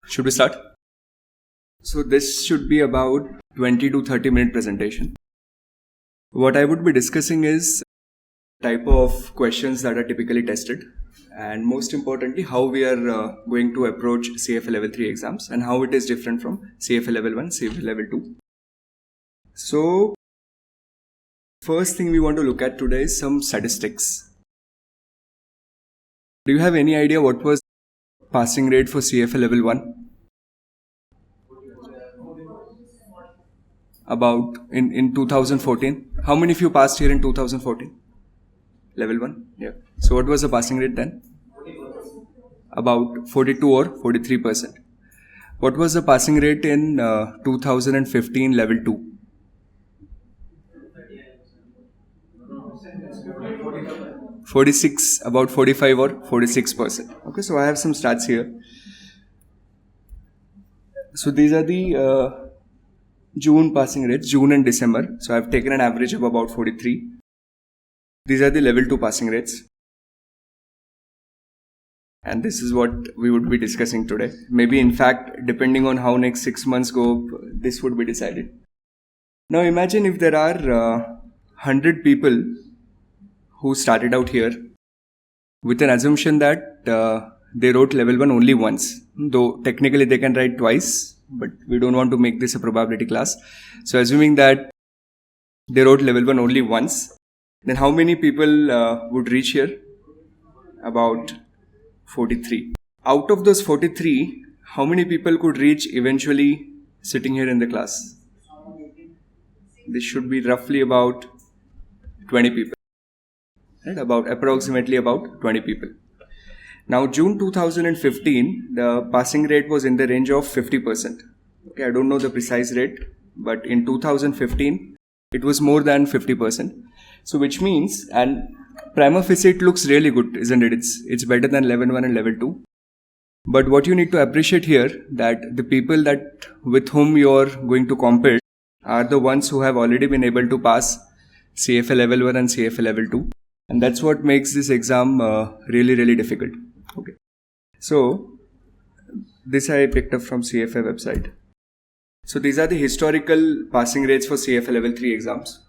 Should we start? So this should be about 20 to 30 minute presentation. What I would be discussing is type of questions that are typically tested, and most importantly how we are going to approach CFA Level 3 exams and how it is different from CFA Level 1, CFA Level 2. So first thing we want to look at today is some statistics. Do you have any idea what was passing rate for CFA Level 1? About in 2014. How many of you passed here in 2014? Level 1? Yeah. So what was the passing rate then? About 42 or 43%. What was the passing rate in 2015 Level 2? (46), about 45 or 46%. Okay, so I have some stats here. So these are the June passing rates, June and December. So I've taken an average of about 43. These are the level 2 passing rates. And this is what we would be discussing today. Maybe in fact, depending on how next 6 months go, this would be decided. Now imagine if there are 100 people who started out here with an assumption that they wrote level 1 only once. Though technically they can write twice, but we don't want to make this a probability class. So assuming that they wrote level 1 only once, then how many people would reach here? About 43. Out of those 43, how many people could reach eventually sitting here in the class? This should be roughly about 20 people. Right? Approximately about 20 people. Now, June 2015, the passing rate was in the range of 50%. Okay, I don't know the precise rate, but in 2015, it was more than 50%. So, which means, and prima facie, it looks really good, isn't it? It's better than level 1 and level 2. But what you need to appreciate here, that the people that with whom you are going to compete are the ones who have already been able to pass CFA Level 1 and CFA Level 2. And that's what makes this exam really, really difficult. Okay. So, this I picked up from CFA website. So, these are the historical passing rates for CFA Level 3 exams.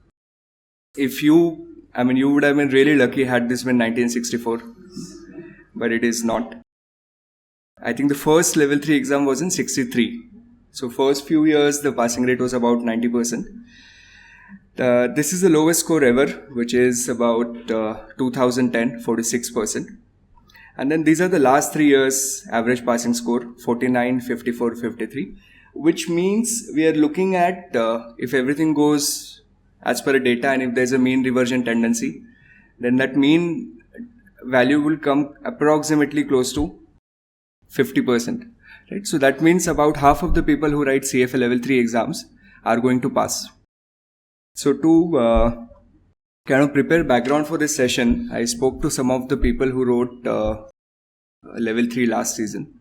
You would have been really lucky had this been 1964, but it is not. I think the first Level 3 exam was in 63. So, first few years, the passing rate was about 90%. This is the lowest score ever, which is about 2010, 46%. And then these are the last 3 years average passing score, 49, 54, 53, which means we are looking at if everything goes as per the data and if there's a mean reversion tendency, then that mean value will come approximately close to 50%. Right? So that means about half of the people who write CFA Level 3 exams are going to pass. So to kind of prepare background for this session, I spoke to some of the people who wrote Level 3 last season.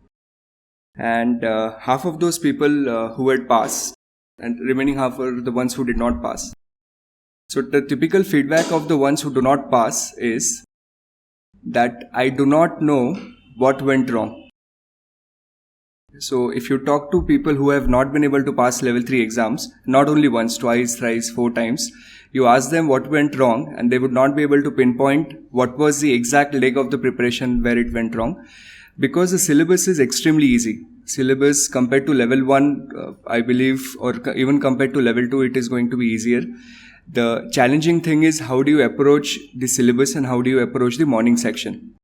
And half of those people who had passed and remaining half were the ones who did not pass. So the typical feedback of the ones who do not pass is that I do not know what went wrong. So if you talk to people who have not been able to pass level 3 exams, not only once, twice, thrice, 4 times, you ask them what went wrong and they would not be able to pinpoint what was the exact leg of the preparation where it went wrong, because the syllabus is extremely easy. Syllabus compared to level 1, I believe, or even compared to level 2, it is going to be easier. The challenging thing is how do you approach the syllabus and how do you approach the morning section.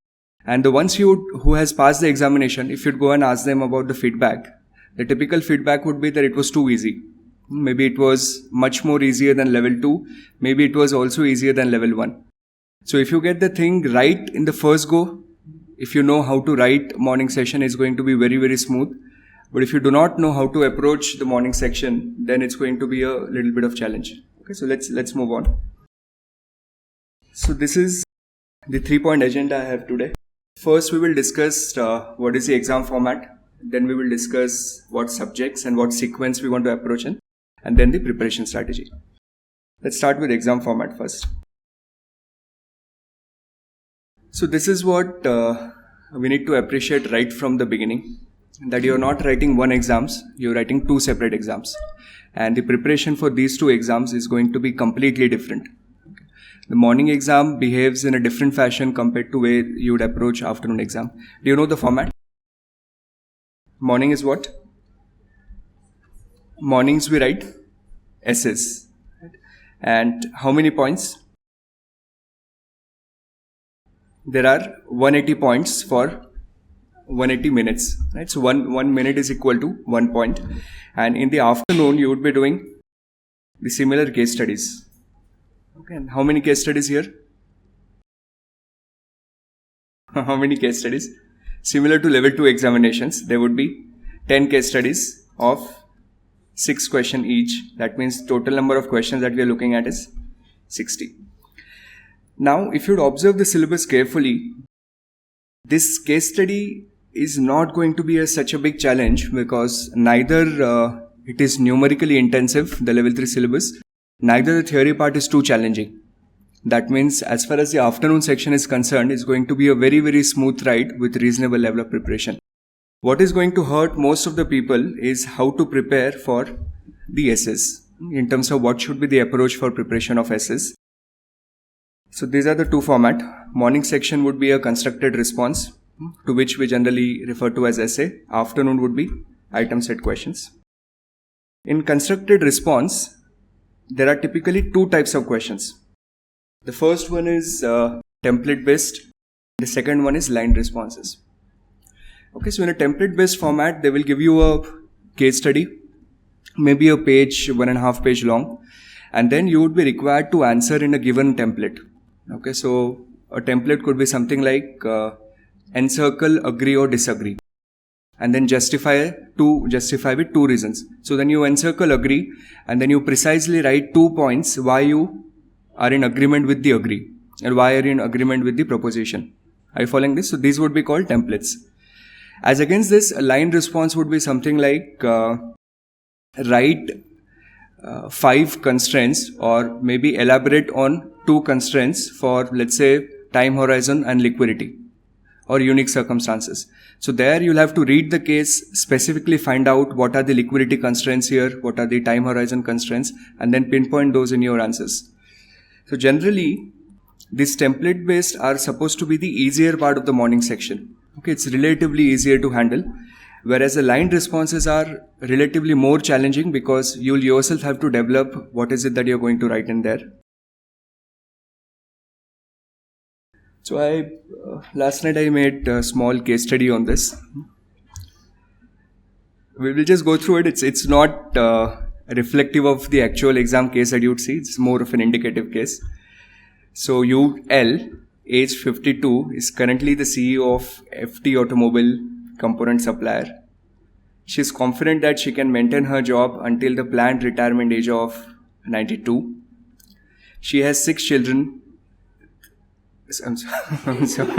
And the ones who has passed the examination, if you'd go and ask them about the feedback, the typical feedback would be that it was too easy. Maybe it was much more easier than level 2. Maybe it was also easier than level 1. So if you get the thing right in the first go, if you know how to write morning session, it's going to be very, very smooth. But if you do not know how to approach the morning section, then it's going to be a little bit of challenge. Okay, so let's move on. So this is the 3-point agenda I have today. First, we will discuss what is the exam format. Then we will discuss what subjects and what sequence we want to approach in. And then the preparation strategy. Let's start with exam format first. So this is what we need to appreciate right from the beginning. that you're not writing one exams, you're writing two separate exams. And the preparation for these two exams is going to be completely different. The morning exam behaves in a different fashion compared to where you would approach afternoon exam. Do you know the format? Morning is what? Mornings we write essays. And how many points? There are 180 points for 180 minutes, right? So one minute is equal to 1 point. And in the afternoon, you would be doing the similar case studies. Okay, and how many case studies here? How many case studies? Similar to level 2 examinations, there would be 10 case studies of 6 questions each. That means total number of questions that we are looking at is 60. Now, if you would observe the syllabus carefully, this case study is not going to be such a big challenge because neither it is numerically intensive, the level 3 syllabus, neither the theory part is too challenging. That means as far as the afternoon section is concerned, it's going to be a very, very smooth ride with reasonable level of preparation. What is going to hurt most of the people is how to prepare for the essays in terms of what should be the approach for preparation of essays. So these are the two formats. Morning section would be a constructed response, to which we generally refer to as essay. Afternoon would be item set questions. In constructed response, there are typically two types of questions. The first one is template based. The second one is line responses. Okay, so in a template based format, they will give you a case study, maybe a page, 1.5 page long, and then you would be required to answer in a given template. Okay, so a template could be something like encircle, agree or disagree, and then justify with 2 reasons. So then you encircle agree, and then you precisely write 2 points why you are in agreement with the agree and why are you in agreement with the proposition. Are you following this? So these would be called templates. As against this, a line response would be something like write 5 constraints or maybe elaborate on 2 constraints for, let's say, time horizon and liquidity or unique circumstances. So there you'll have to read the case, specifically find out what are the liquidity constraints here, what are the time horizon constraints, and then pinpoint those in your answers. So generally, these template based are supposed to be the easier part of the morning section. Okay, it's relatively easier to handle, whereas the line responses are relatively more challenging because you'll yourself have to develop what is it that you're going to write in there. So last night I made a small case study on this. We will just go through it. It's not reflective of the actual exam case that you'd see. It's more of an indicative case. So UL, age 52, is currently the CEO of FT Automobile Component Supplier. She is confident that she can maintain her job until the planned retirement age of 92. She has 6 children. I'm sorry.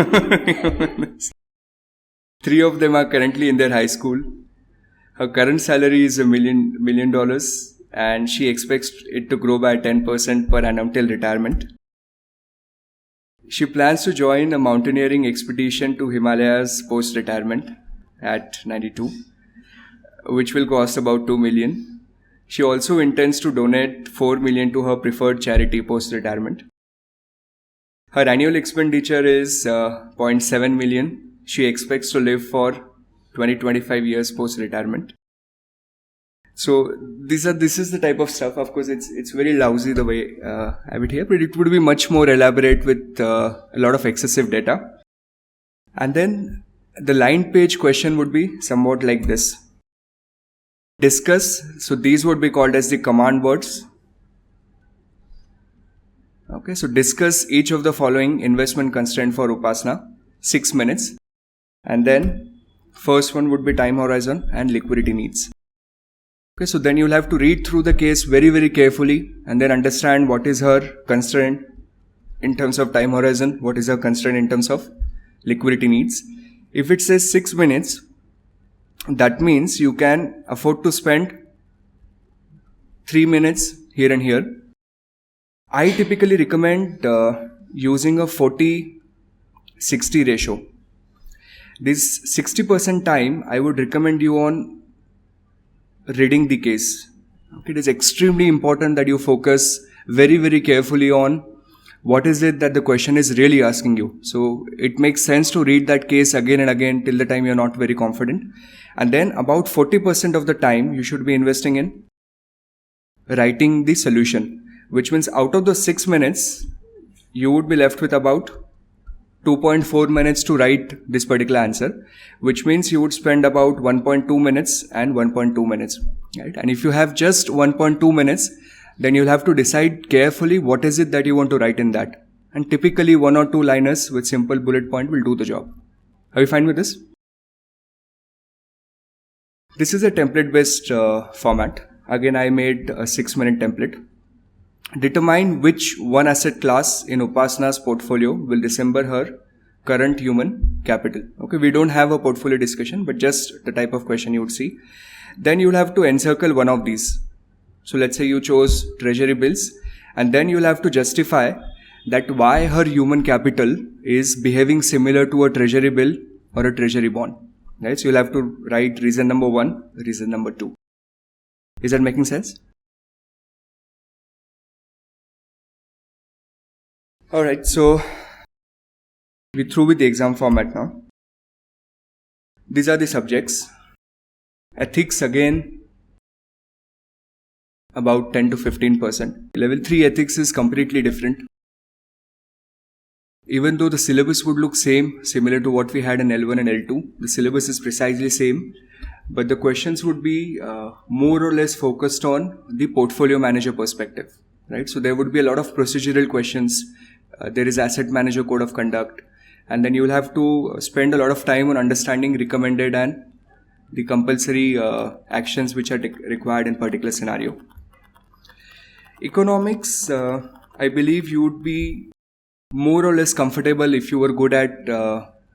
3 of them are currently in their high school. Her current salary is $1 million, and she expects it to grow by 10% per annum till retirement. She plans to join a mountaineering expedition to Himalayas post-retirement at 92, which will cost about $2 million. She also intends to donate $4 million to her preferred charity post-retirement. Her annual expenditure is $0.7 million. She expects to live for 20-25 years post-retirement. So this is the type of stuff. Of course, it's very lousy the way I have it here, but it would be much more elaborate with a lot of excessive data. And then the line page question would be somewhat like this. Discuss. So these would be called as the command words. Okay, so discuss each of the following investment constraint for Upasana, 6 minutes. And then first one would be time horizon and liquidity needs. Okay, so then you'll have to read through the case very, very carefully and then understand what is her constraint in terms of time horizon, what is her constraint in terms of liquidity needs. If it says 6 minutes, that means you can afford to spend 3 minutes here and here. I typically recommend using a 40-60 ratio. This 60% time I would recommend you on reading the case. Okay, it is extremely important that you focus very, very carefully on what is it that the question is really asking you. So it makes sense to read that case again and again till the time you're not very confident. And then about 40% of the time you should be investing in writing the solution, which means out of the 6 minutes, you would be left with about 2.4 minutes to write this particular answer, which means you would spend about 1.2 minutes and 1.2 minutes, right? And if you have just 1.2 minutes, then you'll have to decide carefully what is it that you want to write in that. And typically 1 or 2 liners with simple bullet point will do the job. Are you fine with this? This is a template based format. Again, I made a 6-minute template. Determine which one asset class in Upasana's portfolio will resemble her current human capital. Okay, we don't have a portfolio discussion, but just the type of question you would see. Then you'll have to encircle one of these. So let's say you chose treasury bills, and then you'll have to justify that why her human capital is behaving similar to a treasury bill or a treasury bond. Right? So you'll have to write reason number 1, reason number 2. Is that making sense? Alright, so we're through with the exam format now. These are the subjects. Ethics again, about 10 to 15%. Level 3 ethics is completely different. Even though the syllabus would look similar to what we had in L1 and L2, the syllabus is precisely same, but the questions would be more or less focused on the portfolio manager perspective, right? So there would be a lot of procedural questions. There is asset manager code of conduct, and then you will have to spend a lot of time on understanding recommended and the compulsory actions which are required in particular scenario. Economics, I believe you would be more or less comfortable if you were good at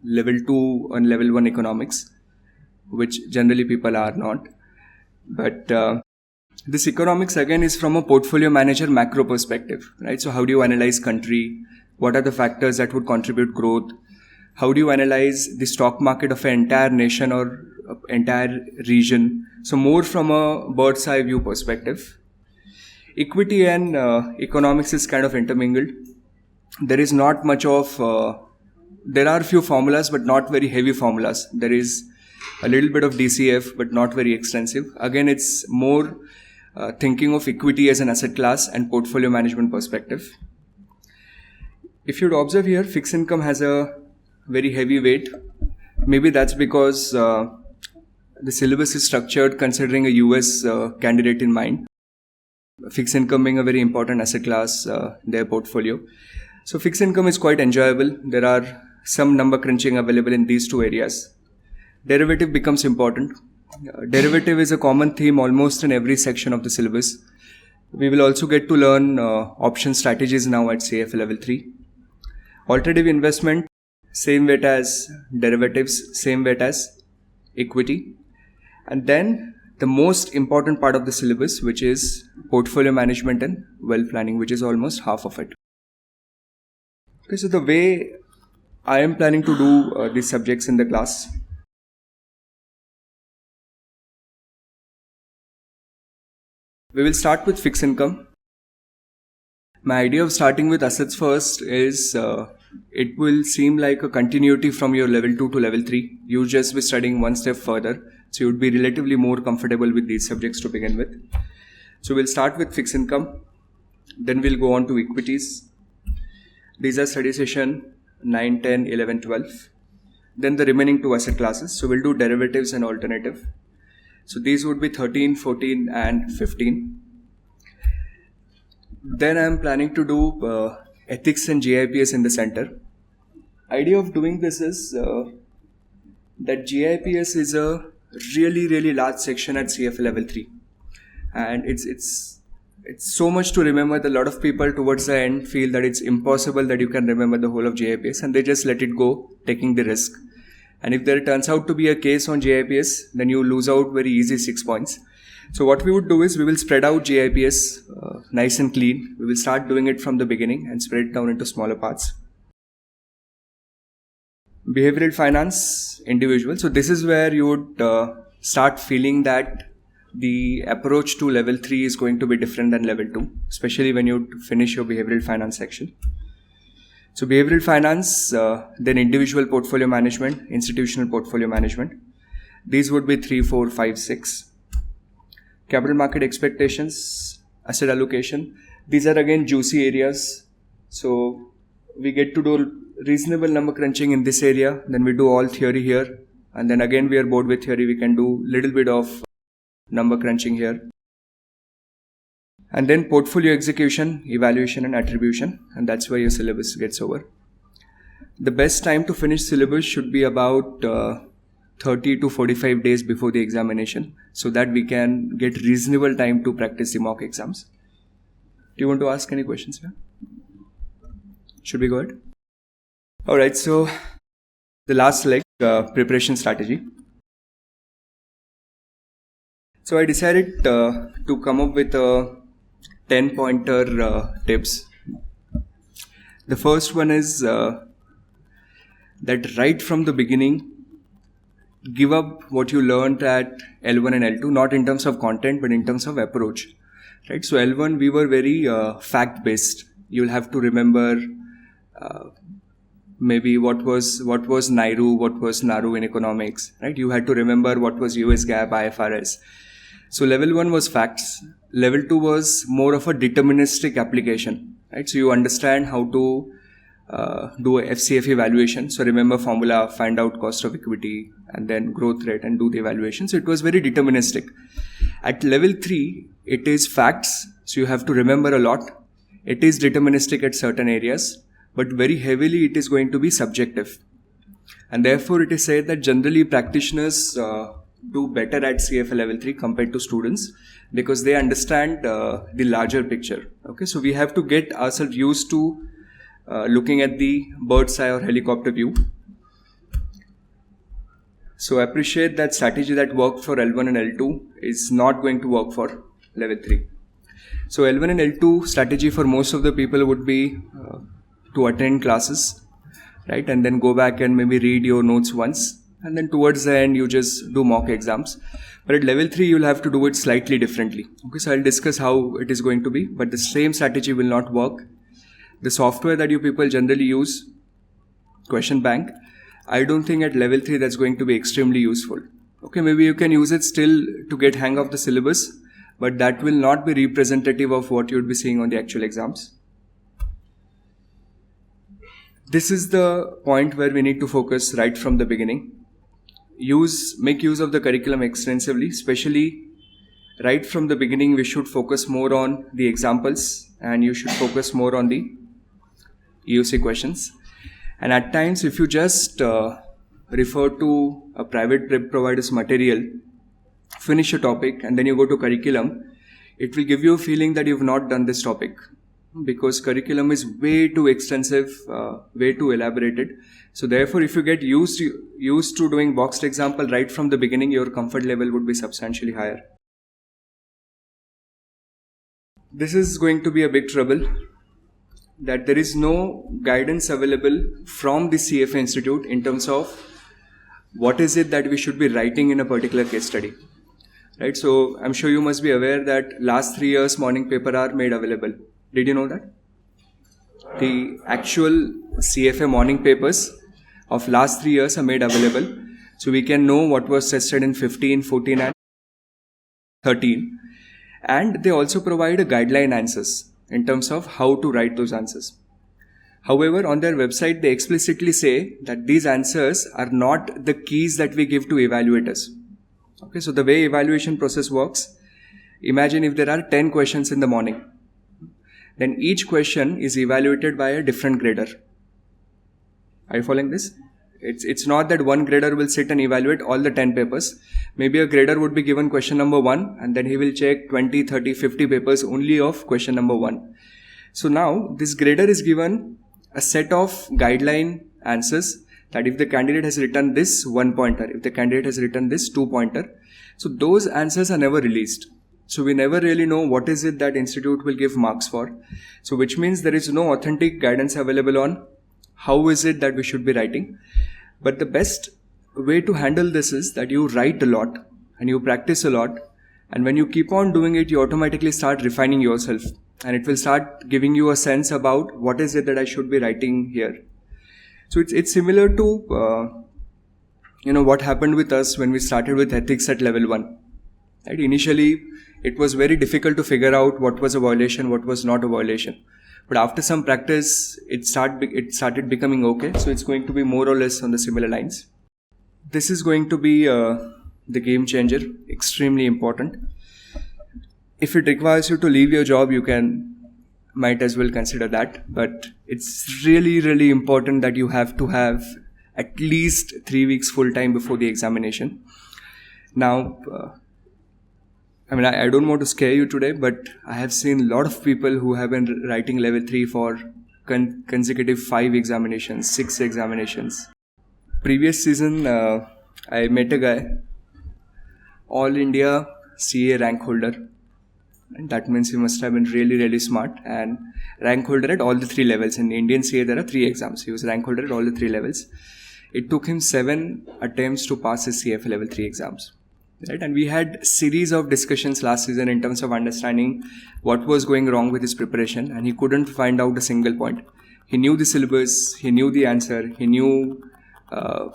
level 2 and level 1 economics, which generally people are not. But this economics again is from a portfolio manager macro perspective, right? So how do you analyze country? What are the factors that would contribute growth? How do you analyze the stock market of an entire nation or entire region? So more from a bird's eye view perspective. Equity and economics is kind of intermingled. There is not much of, there are few formulas, but not very heavy formulas. There is a little bit of DCF, but not very extensive. Again, it's more thinking of equity as an asset class and portfolio management perspective. If you'd observe here, fixed income has a very heavy weight. Maybe that's because the syllabus is structured considering a US candidate in mind. Fixed income being a very important asset class, their portfolio. So fixed income is quite enjoyable. There are some number crunching available in these two areas. Derivative becomes important. Derivative is a common theme almost in every section of the syllabus. We will also get to learn option strategies now at CFA Level 3. Alternative investment, same weight as derivatives, same weight as equity. And then the most important part of the syllabus, which is portfolio management and wealth planning, which is almost half of it. Okay, so the way I am planning to do these subjects in the class. We will start with fixed income. My idea of starting with assets first is it will seem like a continuity from your level 2 to level 3. You just be studying one step further. So you would be relatively more comfortable with these subjects to begin with. So we'll start with fixed income. Then we'll go on to equities. These are study session 9, 10, 11, 12. Then the remaining 2 asset classes. So we'll do derivatives and alternative. So these would be 13, 14 and 15. Then I'm planning to do ethics and GIPS in the center. Idea of doing this is that GIPS is a really large section at CFA Level 3. And it's so much to remember that a lot of people towards the end feel that it's impossible that you can remember the whole of GIPS, and they just let it go, taking the risk. And if there turns out to be a case on GIPS, then you lose out very easy 6 points. So what we would do is we will spread out GIPS nice and clean. We will start doing it from the beginning and spread it down into smaller parts. Behavioral finance, individual. So this is where you would start feeling that the approach to level 3 is going to be different than level 2, especially when you finish your behavioral finance section. So behavioral finance, then individual portfolio management, institutional portfolio management. These would be 3, 4, 5, 6. Capital market expectations, asset allocation. These are again juicy areas. So we get to do reasonable number crunching in this area. Then we do all theory here. And then again we are bored with theory. We can do little bit of number crunching here. And then portfolio execution, evaluation and attribution. And that's where your syllabus gets over. The best time to finish syllabus should be about 30 to 45 days before the examination, so that we can get reasonable time to practice the mock exams. Do you want to ask any questions here? Should we go ahead? Alright, so the last leg, preparation strategy. So I decided to come up with a 10-pointer tips. The first one is that right from the beginning, give up what you learned at L1 and L2, not in terms of content, but in terms of approach. Right? So L1, we were very fact-based. You'll have to remember maybe what was NIRU, what was NARU in economics. Right? You had to remember what was US GAAP, IFRS. So level 1 was facts. Level 2 was more of a deterministic application. Right? So you understand how to do a FCF evaluation. So remember formula, find out cost of equity and then growth rate and do the evaluation. So it was very deterministic. At level 3, it is facts. So you have to remember a lot. It is deterministic at certain areas, but very heavily it is going to be subjective. And therefore it is said that generally practitioners do better at CFA level 3 compared to students because they understand the larger picture. Okay, so we have to get ourselves used to looking at the bird's eye or helicopter view. So appreciate that strategy that worked for L1 and L2 is not going to work for level 3. So L1 and L2 strategy for most of the people would be to attend classes, right? And then go back and maybe read your notes once. And then towards the end, you just do mock exams. But at level 3, you'll have to do it slightly differently. Okay, so I'll discuss how it is going to be, but the same strategy will not work. The software that you people generally use, Question Bank, I don't think at level 3 that's going to be extremely useful. Okay, maybe you can use it still to get hang of the syllabus, but that will not be representative of what you would be seeing on the actual exams. This is the point where we need to focus right from the beginning. Make use of the curriculum extensively, especially right from the beginning. We should focus more on the examples and you should focus more on the EOC questions. And at times, if you just refer to a private prep provider's material, finish a topic and then you go to curriculum, it will give you a feeling that you've not done this topic because curriculum is way too extensive, way too elaborated. So therefore, if you get used to doing boxed example right from the beginning, your comfort level would be substantially higher. This is going to be a big trouble, that there is no guidance available from the CFA Institute in terms of what is it that we should be writing in a particular case study. Right? So I'm sure you must be aware that last 3 years morning paper are made available. Did you know that? The actual CFA morning papers of last 3 years are made available. So we can know what was tested in 15, 14 and 13. And they also provide a guideline answers in terms of how to write those answers. However, on their website, they explicitly say that these answers are not the keys that we give to evaluators. Okay, so the way evaluation process works, imagine if there are 10 questions in the morning, then each question is evaluated by a different grader. Are you following this? It's not that one grader will sit and evaluate all the 10 papers. Maybe a grader would be given question number 1 and then he will check 20, 30, 50 papers only of question number 1. So now this grader is given a set of guideline answers that if the candidate has written this 1 pointer, if the candidate has written this 2 pointer, so those answers are never released. So we never really know what is it that institute will give marks for. So which means there is no authentic guidance available on how is it that we should be writing. But the best way to handle this is that you write a lot and you practice a lot, and when you keep on doing it, you automatically start refining yourself, and it will start giving you a sense about what is it that I should be writing here. So it's similar to what happened with us when we started with ethics at level 1. Right? Initially, it was very difficult to figure out what was a violation, what was not a violation. But after some practice, it started becoming okay. So it's going to be more or less on the similar lines. This is going to be the game changer, extremely important. If it requires you to leave your job, might as well consider that. But it's really, really important that you have to have at least 3 weeks full time before the examination. Now, I don't want to scare you today, but I have seen a lot of people who have been writing level 3 for consecutive 5 examinations, 6 examinations. Previous season, I met a guy, All India CA rank holder. And that means he must have been really, really smart, and rank holder at all the 3 levels. In Indian CA, there are 3 exams. He was rank holder at all the 3 levels. It took him 7 attempts to pass his CFA Level 3 exams. Right? And we had series of discussions last season in terms of understanding what was going wrong with his preparation, and he couldn't find out a single point. He knew the syllabus, he knew the answer, he knew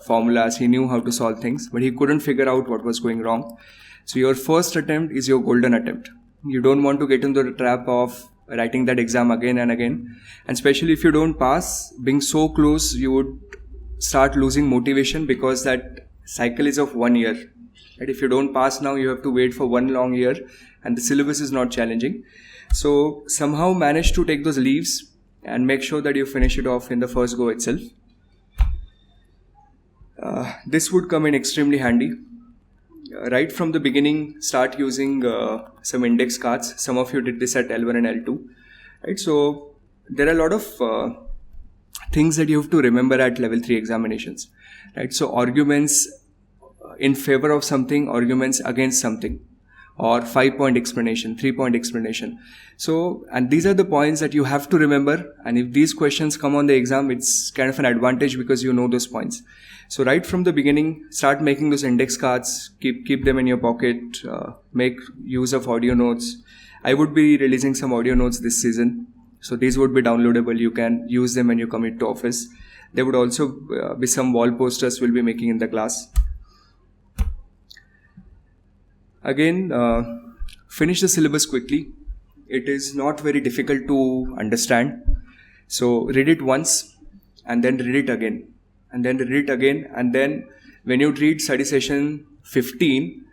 formulas, he knew how to solve things, but he couldn't figure out what was going wrong. So your first attempt is your golden attempt. You don't want to get into the trap of writing that exam again and again. And especially if you don't pass, being so close, you would start losing motivation, because that cycle is of 1 year. Right? If you don't pass now, you have to wait for 1 long year, and the syllabus is not challenging. So somehow manage to take those leaves and make sure that you finish it off in the first go itself. This would come in extremely handy. Right from the beginning, start using some index cards. Some of you did this at L1 and L2. Right? So there are a lot of things that you have to remember at level 3 examinations. Right? So arguments in favor of something, arguments against something, or 5-point explanation, 3-point explanation. So, and these are the points that you have to remember. And if these questions come on the exam, it's kind of an advantage because you know those points. So right from the beginning, start making those index cards, keep them in your pocket, make use of audio notes. I would be releasing some audio notes this season. So these would be downloadable. You can use them when you commit to office. There would also be some wall posters we'll be making in the class. Again, finish the syllabus quickly. It is not very difficult to understand. So read it once and then read it again. And then read it again, and then when you read study session 15,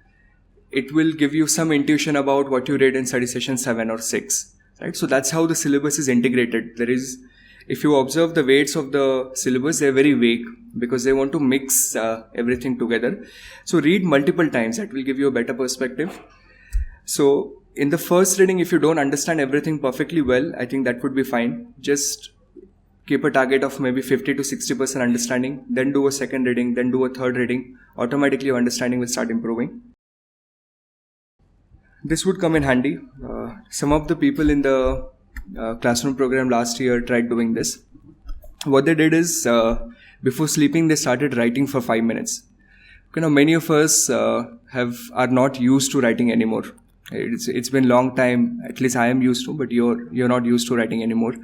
it will give you some intuition about what you read in study session 7 or 6. Right? So that's how the syllabus is integrated. If you observe the weights of the syllabus, they're very vague because they want to mix everything together. So read multiple times. That will give you a better perspective. So in the first reading, if you don't understand everything perfectly well, I think that would be fine. Just keep a target of maybe 50 to 60% understanding, then do a second reading, then do a third reading. Automatically your understanding will start improving. This would come in handy. Some of the people in the classroom program last year tried doing this. What they did is, before sleeping, they started writing for 5 minutes. Many of us are not used to writing anymore. It's been a long time, at least I am used to, but you're not used to writing anymore.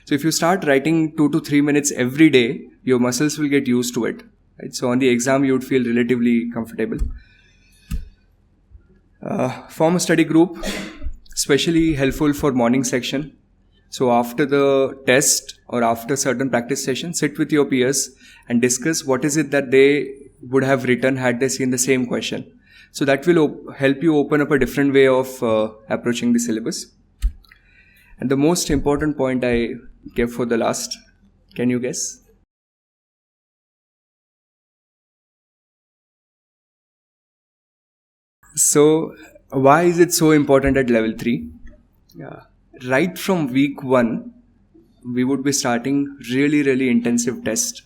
So if you start writing 2 to 3 minutes every day, your muscles will get used to it. Right? So on the exam, you would feel relatively comfortable. Form a study group, especially helpful for morning section. So after the test or after certain practice session, sit with your peers and discuss what is it that they would have written had they seen the same question. So that will help you open up a different way of approaching the syllabus. And the most important point I gave for the last, can you guess? So why is it so important at level 3? Right from week 1, we would be starting really, really intensive test.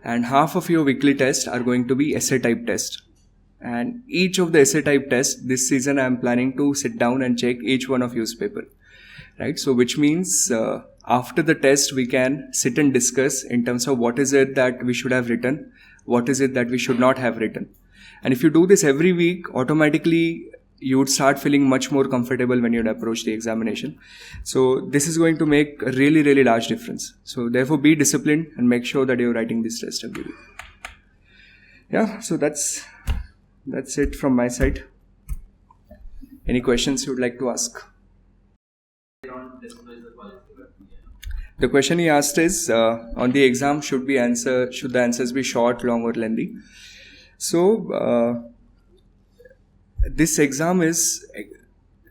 And half of your weekly tests are going to be essay type test. And each of the essay type tests, this season I am planning to sit down and check each one of use paper. Right? So which means after the test, we can sit and discuss in terms of what is it that we should have written, what is it that we should not have written. And if you do this every week, automatically you would start feeling much more comfortable when you'd approach the examination. So this is going to make a really, really large difference. So therefore be disciplined and make sure that you're writing this test every week. Yeah, so that's it from my side. Any questions you would like to ask? The question he asked is, on the exam, should the answers be short, long or lengthy? So, this exam is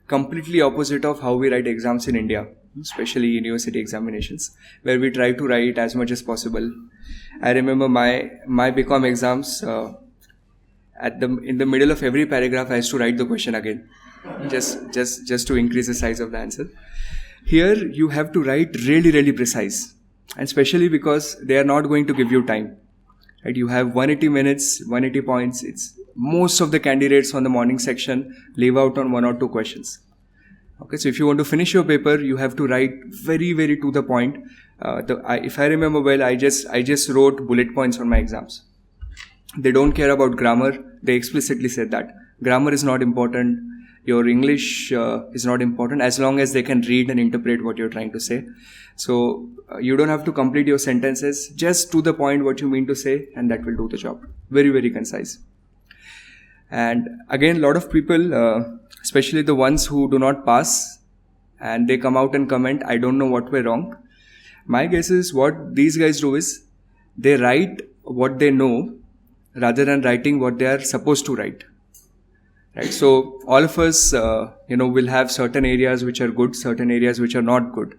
completely opposite of how we write exams in India, especially university examinations, where we try to write as much as possible. I remember my BCom exams, in the middle of every paragraph, I used to write the question again, just to increase the size of the answer. Here, you have to write really, really precise, and especially because they are not going to give you time. Right? You have 180 minutes, 180 points. Most of the candidates on the morning section leave out on 1 or 2 questions. Okay, so if you want to finish your paper, you have to write very, very to the point. If I remember well, I just wrote bullet points on my exams. They don't care about grammar. They explicitly said that grammar is not important. Your English is not important as long as they can read and interpret what you're trying to say. So you don't have to complete your sentences, just to the point what you mean to say, and that will do the job. Very, very concise. And again, a lot of people, especially the ones who do not pass, and they come out and comment, I don't know what went wrong. My guess is what these guys do is, they write what they know rather than writing what they are supposed to write. Right? So all of us, will have certain areas which are good, certain areas which are not good.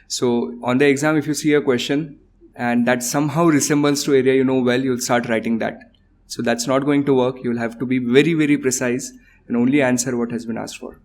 So on the exam, if you see a question and that somehow resembles to area you know well, you'll start writing that. So that's not going to work. You'll have to be very, very precise and only answer what has been asked for.